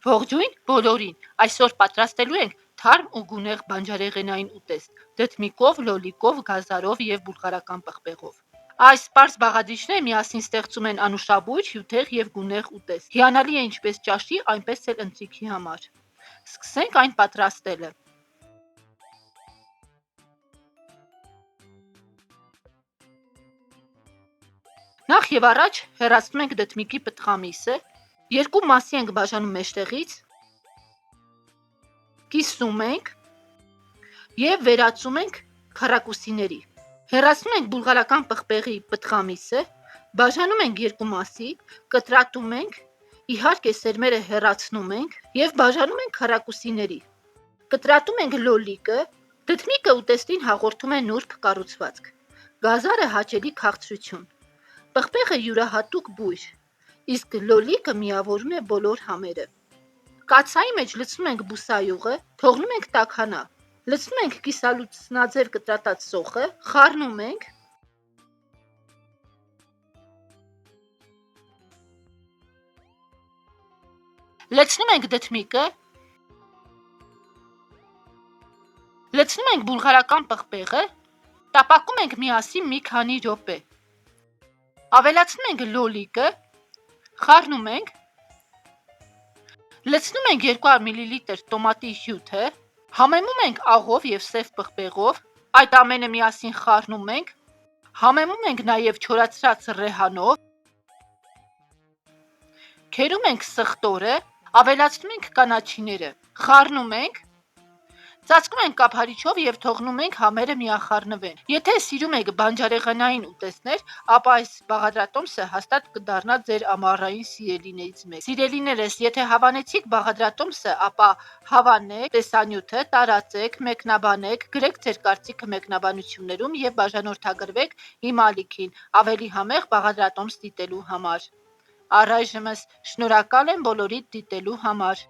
Ողջույն բոլորին, այսօր պատրաստելու ենք թարմ ու գունեղ բանջարեղենային ուտեստ, դդմիկով, լոլիկով, գազարով և բուլղարական պղպեղով։ Այս պարզ բաղադրիչները միասին ստեղծում են անուշաբույր, հյութեղ և գունեղ ուտեստ։ Հիանալի է ինչպես ճաշի, այնպես էլ ընթրիքի համար։ Սկսենք այն պատրաստելը։ Նախ եւ առաջ հեռացնում ենք դդմիկի պտղամիսը, երկու մասի ենք բաժանում մեջտեղից, կիսում ենք և վերածում ենք քառակուսիների։ Հեռացնում ենք բուլղարական պղպեղի պտղամիսը, բաժանում ենք երկու մասի, կտրատում ենք, իհարկե սերմերը հեռացնում ենք և բաժանում ենք քառակուսիների։ Կտրատում ենք լոլիկը, դդմիկը ուտեստին հաղորդում է նուրբ կառուցվածք, գազարը հաճելի քաղցրություն, պղպեղը յուրահատուկ բույր, իսկ լոլիկը միավորում է բոլոր համերը։ Կաթսայի մեջ լցնում ենք բուսայուղը, թողնում ենք տաքանա, լցնում ենք կիսալուցնաձև կտրատած սոխը, խառնում ենք, լցնում ենք դդմիկը, լցնում ենք բուլղարական պղպեղը, տապակում ենք միասին մի քանի րոպե, ավելացնում ենք լոլիկը, խառնում ենք, լցնում ենք 200 մլ տոմատի հյութը, համեմում ենք աղով և սև պղպեղով, այդ ամենը միասին խառնում ենք, համեմում ենք նաև չորացրած ռեհանով, քերում ենք սխտորը, ավելացնում ենք կանաչիները, խառնում ենք, ծածկում ենք կափարիչով և թողնում ենք համերը միախառնվեն։ Եթե սիրում եք բանջարեղենային ուտեստներ, ապա այս բաղադրատոմսը հաստատ կդառնա ձեր ամառային սիրելիներից մեկը։ Սիրելիներս, եթե հավանեցիք բաղադրատոմսը, ապա հավանեք տեսանյութը, տարածեք, մեկնաբանեք, գրեք ձեր կարծիքը մեկնաբանություններում և բաժանորդագրվեք իմ ալիքին ավելի համեղ բաղադրատոմս դիտելու համար։ Առայժմս շնորհակալ եմ բոլորիդ դիտելու համար։